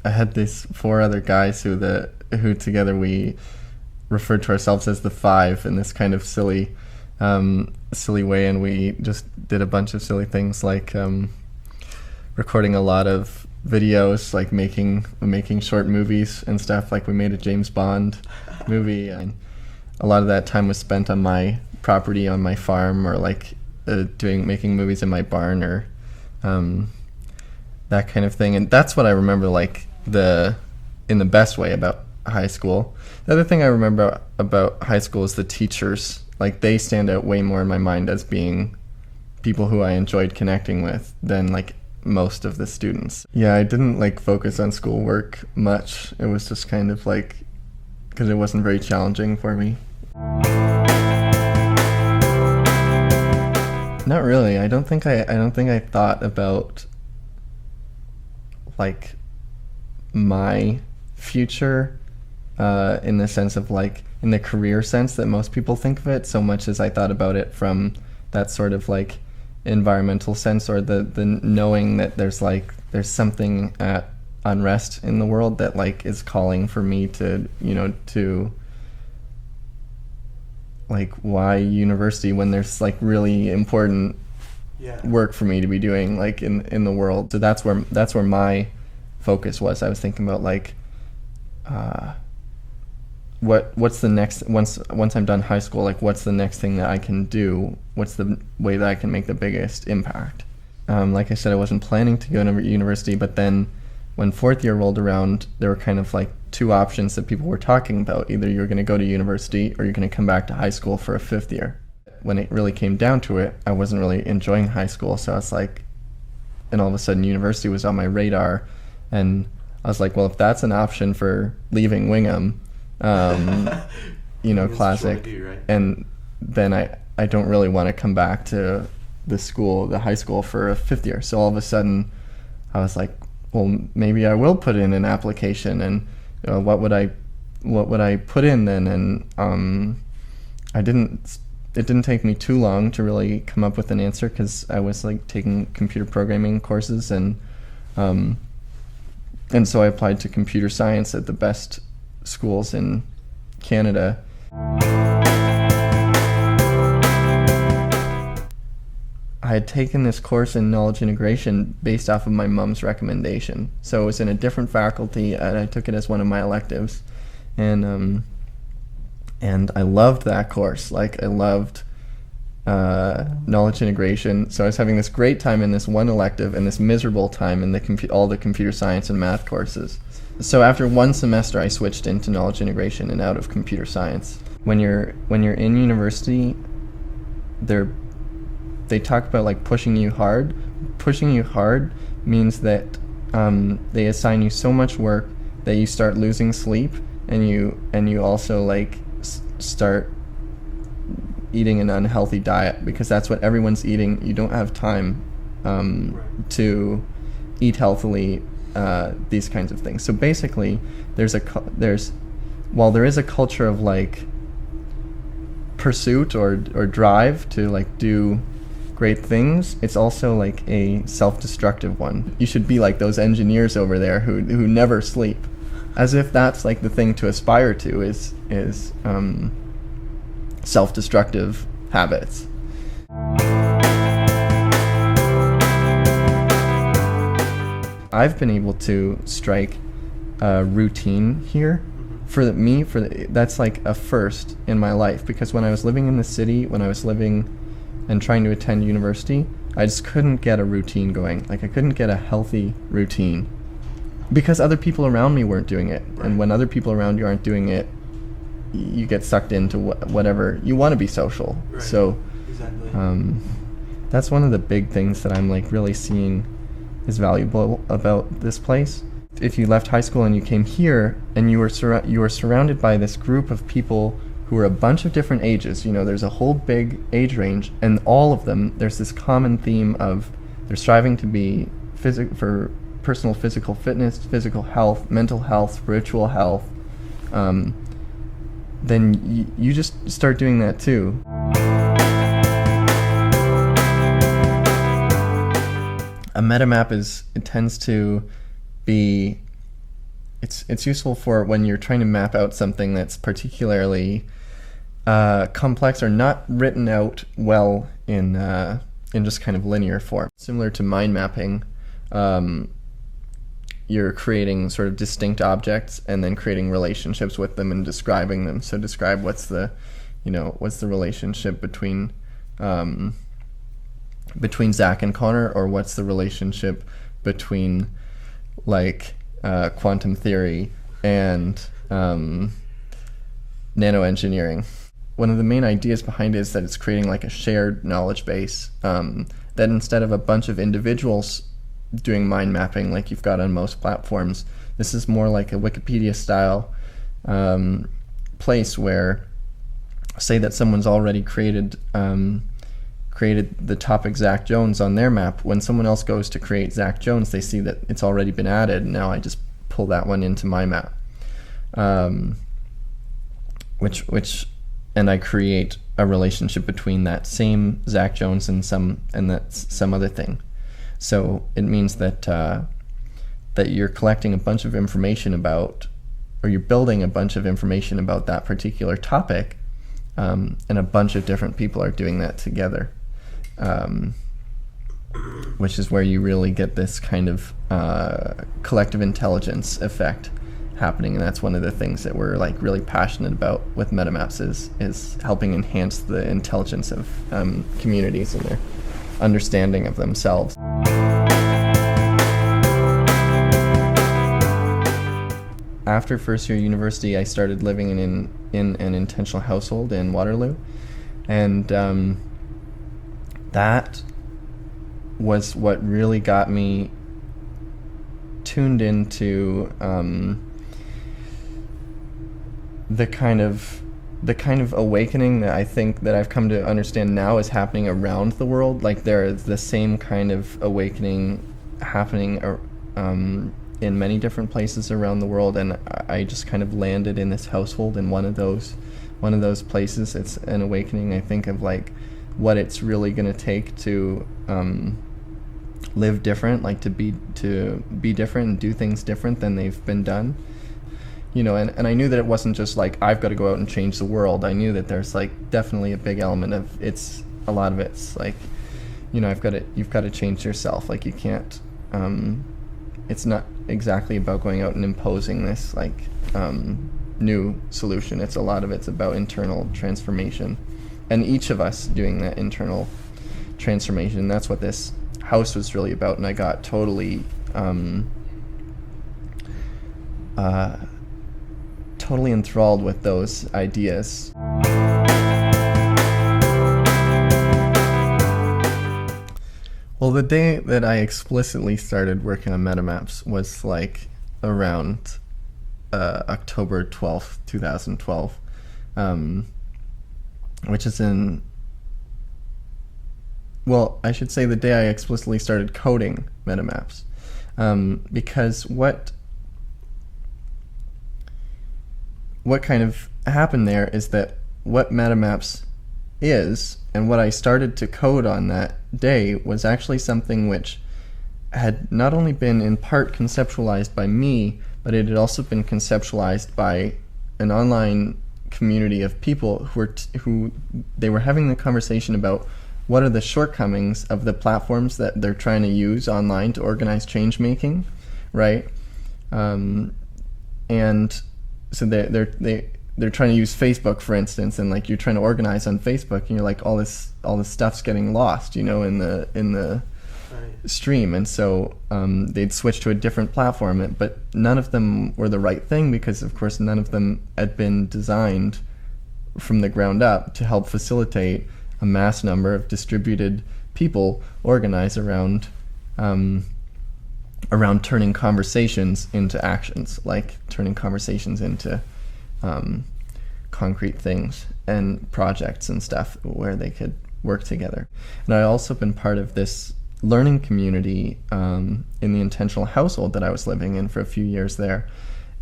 I had these 4 other guys who together we referred to ourselves as the Five in this kind of silly way, and we just did a bunch of silly things like recording a lot of videos, like making short movies and stuff. Like we made a James Bond movie, and a lot of that time was spent on my property, on my farm, or like making movies in my barn, or that kind of thing. And that's what I remember, like in the best way about high school. The other thing I remember about high school is the teachers. Like they stand out way more in my mind as being people who I enjoyed connecting with than like most of the students. Yeah, I didn't like focus on schoolwork much. It was just kind of like, because it wasn't very challenging for me. Not really. I don't think I thought about like my future in the sense of like in the career sense that most people think of it, so much as I thought about it from that sort of like environmental sense, or the knowing that there's something at unrest in the world that like is calling for me to like, why university when there's like really important work for me to be doing like in the world. So that's where my focus was. I was thinking about like what's the next, once I'm done high school, like what's the next thing that I can do? What's the way that I can make the biggest impact? Like I said, I wasn't planning to go to university, but then when 4th year rolled around, there were kind of like 2 options that people were talking about. Either you're going to go to university or you're going to come back to high school for a 5th year. When it really came down to it, I wasn't really enjoying high school, so I was like, and all of a sudden university was on my radar, and I was like, well, if that's an option for leaving Wingham, classic, right? And then I don't really want to come back to the high school for a 5th year. So all of a sudden I was like, well, maybe I will put in an application, and what would I put in then? And it didn't take me too long to really come up with an answer, because I was like taking computer programming courses, and so I applied to computer science at the best schools in Canada. I had taken this course in knowledge integration based off of my mom's recommendation. So it was in a different faculty, and I took it as one of my electives. And I loved that course. Like, I loved knowledge integration. So I was having this great time in this one elective and this miserable time in all the computer science and math courses. So after one semester, I switched into knowledge integration and out of computer science. When you're in university, they talk about like pushing you hard. Pushing you hard means that they assign you so much work that you start losing sleep, and you also like start eating an unhealthy diet, because that's what everyone's eating. You don't have time to eat healthily, these kinds of things. So basically, while there is a culture of like pursuit or drive to like do great things, it's also like a self-destructive one. You should be like those engineers over there who never sleep, as if that's like the thing to aspire to is self-destructive habits. I've been able to strike a routine here. That's like a first in my life, because when I was living in the city, when I was living and trying to attend university, I just couldn't get a routine going. Like, I couldn't get a healthy routine because other people around me weren't doing it. Right. And when other people around you aren't doing it, you get sucked into whatever you want to be social. Right. So exactly. That's one of the big things that I'm like really seeing is valuable about this place. If you left high school and you came here and you were surrounded by this group of people who are a bunch of different ages, there's a whole big age range, and all of them, there's this common theme of they're striving to be for personal physical fitness, physical health, mental health, spiritual health, then you just start doing that too. A meta map tends to be it's useful for when you're trying to map out something that's particularly complex or not written out well in just kind of linear form. Similar to mind mapping, you're creating sort of distinct objects and then creating relationships with them and describing them. So describe what's the relationship between Zach and Connor, or what's the relationship between like quantum theory and nanoengineering. One of the main ideas behind it is that it's creating like a shared knowledge base, that instead of a bunch of individuals doing mind mapping like you've got on most platforms, this is more like a Wikipedia style place where, say that someone's already created the topic Zach Jones on their map. When someone else goes to create Zach Jones, they see that it's already been added, and now I just pull that one into my map, which and I create a relationship between that same Zach Jones and that's some other thing. So it means that that you're collecting a bunch of information about, or you're building a bunch of information about that particular topic, and a bunch of different people are doing that together, which is where you really get this kind of collective intelligence effect happening. And that's one of the things that we're like really passionate about with metamaps is helping enhance the intelligence of communities and their understanding of themselves. After first year university, I started living in an intentional household in Waterloo, and that was what really got me tuned into the kind of awakening that I think that I've come to understand now is happening around the world. Like there is the same kind of awakening happening in many different places around the world, and I just kind of landed in this household in one of those places. It's an awakening, I think, of like what it's really going to take to live different, like to be different and do things different than they've been done. You know, and I knew that it wasn't just like I've got to go out and change the world. I knew that there's like definitely a big element of a lot of it's like, you know, you've got to change yourself. Like you can't, it's not exactly about going out and imposing this like new solution. It's a lot of it's about internal transformation, and each of us doing that internal transformation. That's what this house was really about, and I got totally enthralled with those ideas. Well, the day that I explicitly started working on metamaps was like around October 12th, 2012, which is I should say the day I explicitly started coding metamaps, because what kind of happened there is that what metamaps is, and what I started to code on that day, was actually something which had not only been in part conceptualized by me, but it had also been conceptualized by an online community of people who they were having the conversation about what are the shortcomings of the platforms that they're trying to use online to organize change making, right? And so they're trying to use Facebook, for instance, and like you're trying to organize on Facebook, and you're like all this stuff's getting lost, you know, in the stream. And so they'd switch to a different platform, but none of them were the right thing, because of course none of them had been designed from the ground up to help facilitate a mass number of distributed people organize around turning conversations into actions, like turning conversations into concrete things and projects and stuff where they could work together. And I also been part of this learning community in the intentional household that I was living in for a few years there.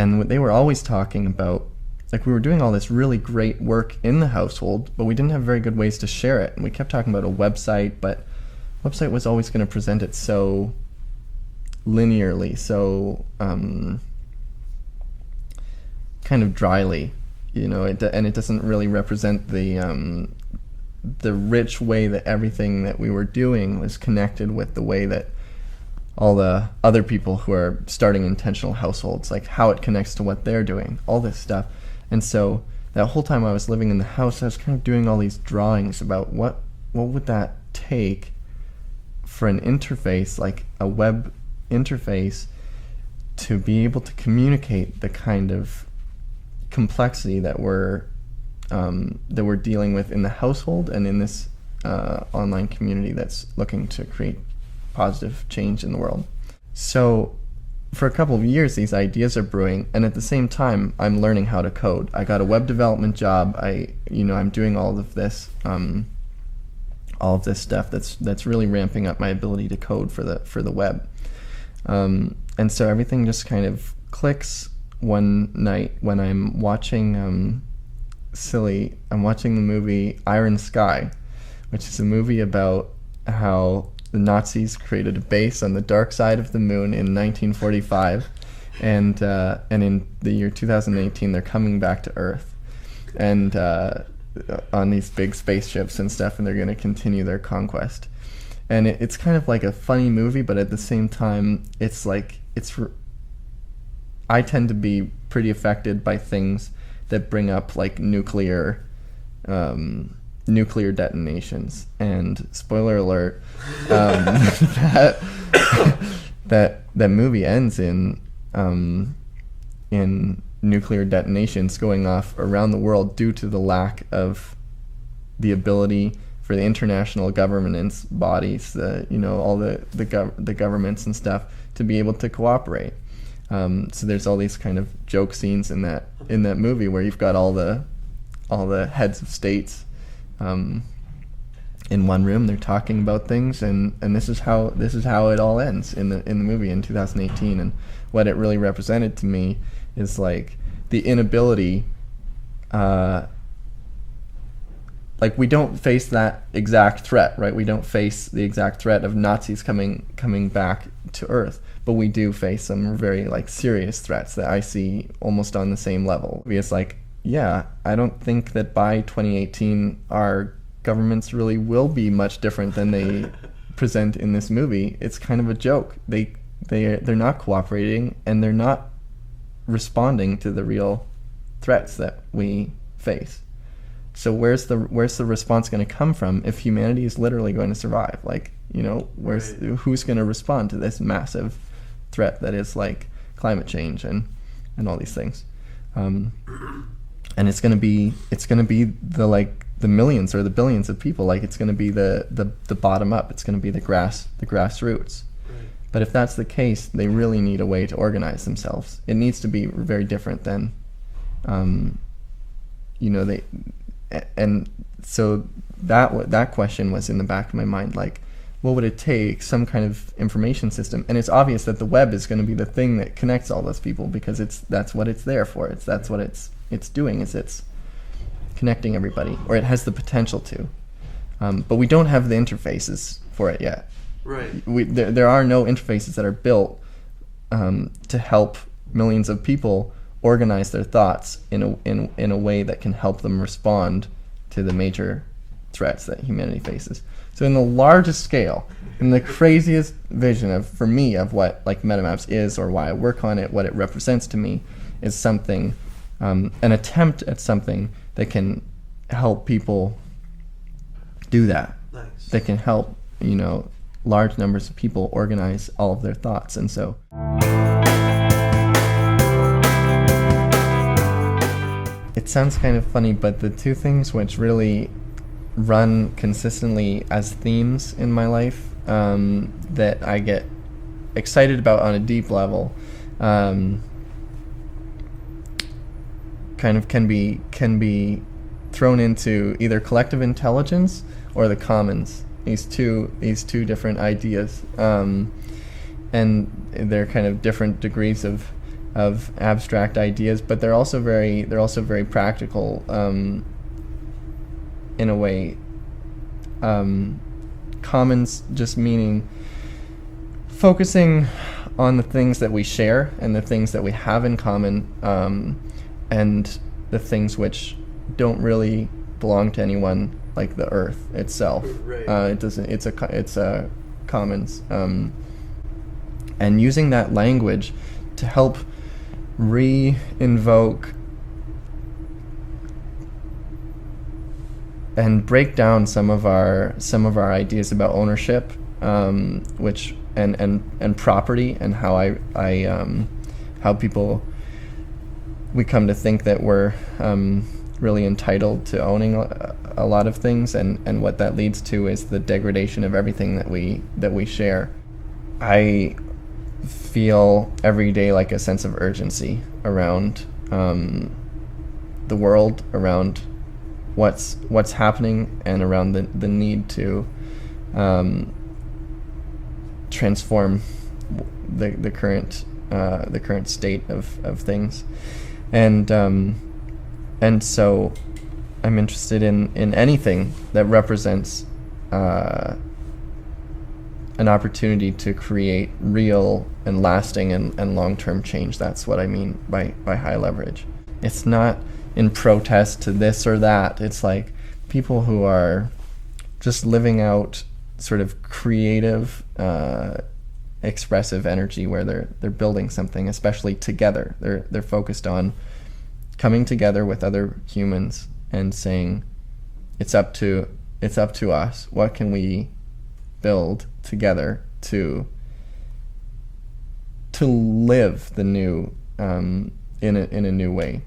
And they were always talking about, like, we were doing all this really great work in the household, but we didn't have very good ways to share it. And we kept talking about a website, but website was always going to present it so linearly, so kind of dryly, and it doesn't really represent the rich way that everything that we were doing was connected with the way that all the other people who are starting intentional households, like how it connects to what they're doing, all this stuff. And so that whole time I was living in the house, I was kind of doing all these drawings about what would that take for an interface, like a web interface, to be able to communicate the kind of complexity that we're dealing with in the household and in this online community that's looking to create positive change in the world. So for a couple of years, these ideas are brewing, and at the same time, I'm learning how to code. I got a web development job. I'm doing all of this stuff that's really ramping up my ability to code for the web. And so everything just kind of clicks one night when I'm watching I'm watching the movie Iron Sky, which is a movie about how the Nazis created a base on the dark side of the moon in 1945, and in the year 2018 they're coming back to Earth, and on these big spaceships and stuff, and they're going to continue their conquest. And it's kind of like a funny movie, but at the same time, I tend to be pretty affected by things that bring up like nuclear detonations. And spoiler alert, that movie ends in nuclear detonations going off around the world due to the lack of the ability for the international governance bodies, all the governments and stuff, to be able to cooperate. So there's all these kind of joke scenes in that movie where you've got all the heads of states in one room. They're talking about things, and this is how it all ends in the movie in 2018. And what it really represented to me is like the inability. Like, we don't face that exact threat, right? We don't face the exact threat of Nazis coming back to Earth, but we do face some very like serious threats that I see almost on the same level. It's like, yeah, I don't think that by 2018 our governments really will be much different than they present in this movie. It's kind of a joke. They're not cooperating, and they're not responding to the real threats that we face. So where's the response going to come from if humanity is literally going to survive? Like, who's going to respond to this massive threat that is like climate change and all these things? And it's going to be the millions or the billions of people. Like, it's going to be the bottom up. It's going to be the grassroots. Right. But if that's the case, they really need a way to organize themselves. It needs to be very different than, and so that question was in the back of my mind, like, what would it take? Some kind of information system. And it's obvious that the web is going to be the thing that connects all those people, because that's what it's there for. That's what it's doing, is it's connecting everybody, or it has the potential to. But we don't have the interfaces for it yet. Right. There are no interfaces that are built to help millions of people organize their thoughts in a way that can help them respond to the major threats that humanity faces. So in the largest scale, in the craziest vision of what like MetaMaps is, or why I work on it, what it represents to me, is something, an attempt at something that can help people do that. Nice. That can help, large numbers of people organize all of their thoughts. And so it sounds kind of funny, but the two things which really run consistently as themes in my life, that I get excited about on a deep level, kind of can be thrown into either collective intelligence or the commons. These two different ideas, and they're kind of different degrees of abstract ideas, but they're also very practical, in a way. Commons just meaning focusing on the things that we share and the things that we have in common, and the things which don't really belong to anyone, like the earth itself. Right. It doesn't. It's a commons, and using that language to help re-invoke and break down some of our ideas about ownership, which and property, and how people, we come to think that we're really entitled to owning a lot of things, and what that leads to is the degradation of everything that we share. I feel every day like a sense of urgency around the world, around what's happening, and around the need to transform the current state of things, and so I'm interested in anything that represents an opportunity to create real and lasting and long-term change. That's what I mean by high leverage. It's not in protest to this or that. It's like people who are just living out sort of creative, expressive energy where they're building something, especially together. They're focused on coming together with other humans and saying, it's up to us. What can we build together to live the new in a new way?